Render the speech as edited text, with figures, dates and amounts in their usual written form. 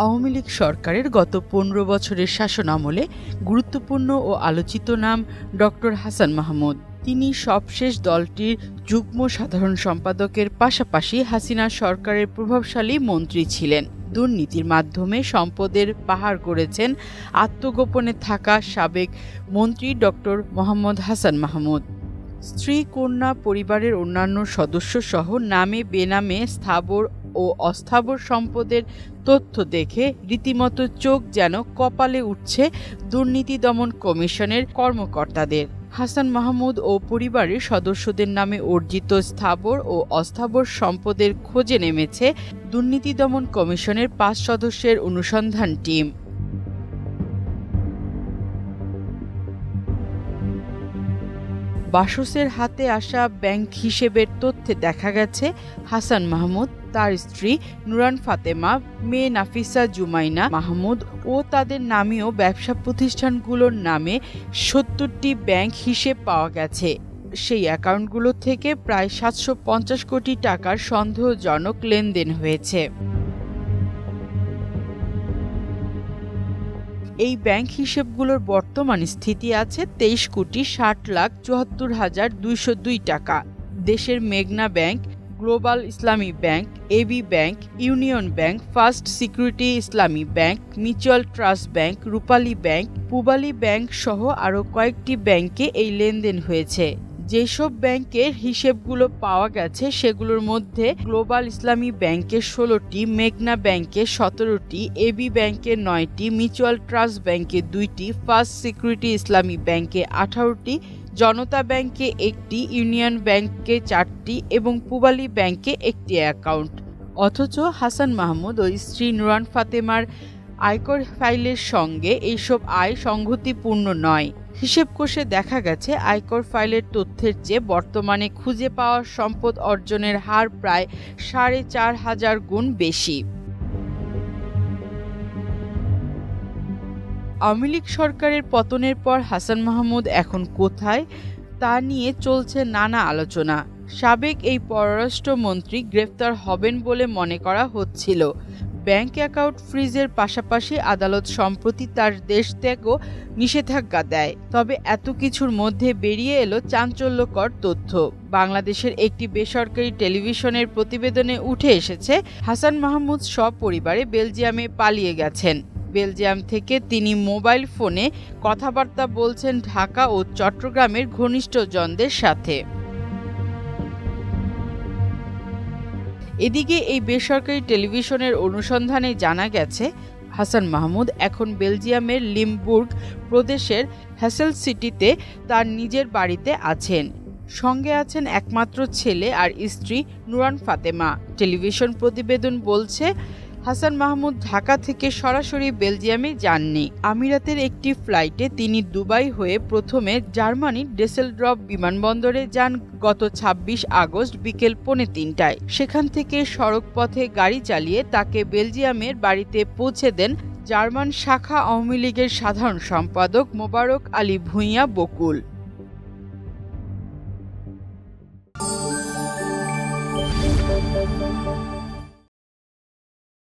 আওয়ামী লীগ সরকারের গত ১৫ বছরের শাসনামলে গুরুত্বপূর্ণ ও আলোচিত নাম ডক্টর হাসান মাহমুদ। তিনি সবশেষ দলটির যুগ্ম সাধারণ সম্পাদকের পাশাপাশি হাসিনা সরকারের প্রভাবশালী মন্ত্রী ছিলেন। দুর্নীতির মাধ্যমে সম্পদের পাহাড় গড়েছেন আত্মগোপনে থাকা সাবেক মন্ত্রী ডক্টর মোহাম্মদ হাসান মাহমুদ। স্ত্রী, কন্যা, পরিবারের অন্যান্য সদস্য সহ নামে বেনামে স্থাবর ও অস্থাবর সম্পদের তথ্য দেখে রীতিমতো চোখ যেন কপালে উঠছে দুর্নীতি দমন কমিশনের কর্মকর্তাদের। হাসান মাহমুদ ও পরিবারের সদস্যদের নামে অর্জিত স্থাবর ও অস্থাবর সম্পদের খোঁজে নেমেছে দুর্নীতি দমন কমিশনের ৫ সদস্যের অনুসন্ধান টিম। বাসসের হাতে আসা ব্যাংক হিসেবের তথ্যে দেখা গেছে হাসান মাহমুদ, তার স্ত্রী নুরান ফাতেমা, মেয়ে নাফিসা জুমাইনা মাহমুদ ও তাদের নামীয় ব্যবসা প্রতিষ্ঠানগুলোর নামে ৭০টি ব্যাংক হিসেব পাওয়া গেছে। সেই অ্যাকাউন্টগুলো থেকে প্রায় ৭৫০ কোটি টাকার সন্দেহজনক লেনদেন হয়েছে। এই ব্যাংক হিসেবগুলোর বর্তমান স্থিতি আছে ২৩,৬০,৭৪,২০২ টাকা। দেশের মেঘনা bank, global Islami bank, AB bank, union bank, first security Islami bank, mutual trust bank, Rupali bank, Pubali bank সহ আরও কয়েকটি ব্যাংকে এই লেনদেন হয়েছে। যেসব ব্যাংকের হিসেবগুলো পাওয়া গেছে সেগুলোর মধ্যে গ্লোবাল ইসলামী ব্যাংকে ১৬টি, মেঘনা ব্যাংকে ১৭টি, এবি ব্যাংকে ৯টি, মিউচুয়াল ট্রাস্ট ব্যাংকে ২টি, ফার্স্ট সিকিউরিটি ইসলামী ব্যাংকে ১৮টি, জনতা ব্যাংকে ১টি, ইউনিয়ন ব্যাংকে ৪টি এবং পূবালী ব্যাংকে ১টি অ্যাকাউন্ট। অথচ হাসান মাহমুদ ও স্ত্রী নুরান ফাতেমার আয়কর ফাইলের সঙ্গে এইসব আয় সংগতিপূর্ণ নয়। হিসেব কষে দেখা গেছে আয়কর ফাইলের তথ্যের চেয়ে বর্তমানে খুঁজে পাওয়া সম্পদ অর্জনের হার প্রায় ৪,৫০০ গুণ বেশি। আওয়ামী লীগ সরকারের পতনের পর হাসান মাহমুদ এখন কোথায় তা নিয়ে চলছে নানা আলোচনা। সাবেক এই পররাষ্ট্রমন্ত্রী গ্রেফতার হবেন বলে মনে করা হচ্ছিল। ব্যাংক অ্যাকাউন্ট ফ্রিজের পাশাপাশি আদালত সম্প্রতি তার দেশ ত্যাগও নিষেধাজ্ঞা দেয়। তবে এত কিছুর মধ্যে বেরিয়ে এলো চাঞ্চল্যকর তথ্য। বাংলাদেশের একটি বেসরকারি টেলিভিশনের প্রতিবেদনে উঠে এসেছে হাসান মাহমুদ সপরিবারে বেলজিয়ামে পালিয়ে গেছেন। বেলজিয়াম থেকে তিনি মোবাইল ফোনে কথাবার্তা বলছেন ঢাকা ও চট্টগ্রামের ঘনিষ্ঠজনদের সাথে। এদিকে এই বেসরকারি টেলিভিশনের অনুসন্ধানে জানা গেছে হাসান মাহমুদ এখন বেলজিয়ামের লিমবুর্গ প্রদেশের হ্যাসেল সিটিতে তার নিজের বাড়িতে আছেন। সঙ্গে আছেন একমাত্র ছেলে আর স্ত্রী নুরান ফাতেমা। টেলিভিশন প্রতিবেদন বলছে হাসান মাহমুদ ঢাকা থেকে সরাসরি বেলজিয়ামে যাননি। আমিরাতের একটি ফ্লাইটে তিনি দুবাই হয়ে প্রথমে জার্মানির ডেসেলডর্ফ বিমানবন্দরে যান গত ২৬ আগস্ট বিকেল ৩:৩০টায়। সেখান থেকে সড়ক পথে গাড়ি চালিয়ে তাকে বেলজিয়ামের বাড়িতে পৌঁছে দেন জার্মান শাখা আওয়ামী লীগের সাধারণ সম্পাদক মোবারক আলী ভূঁইয়া বকুল।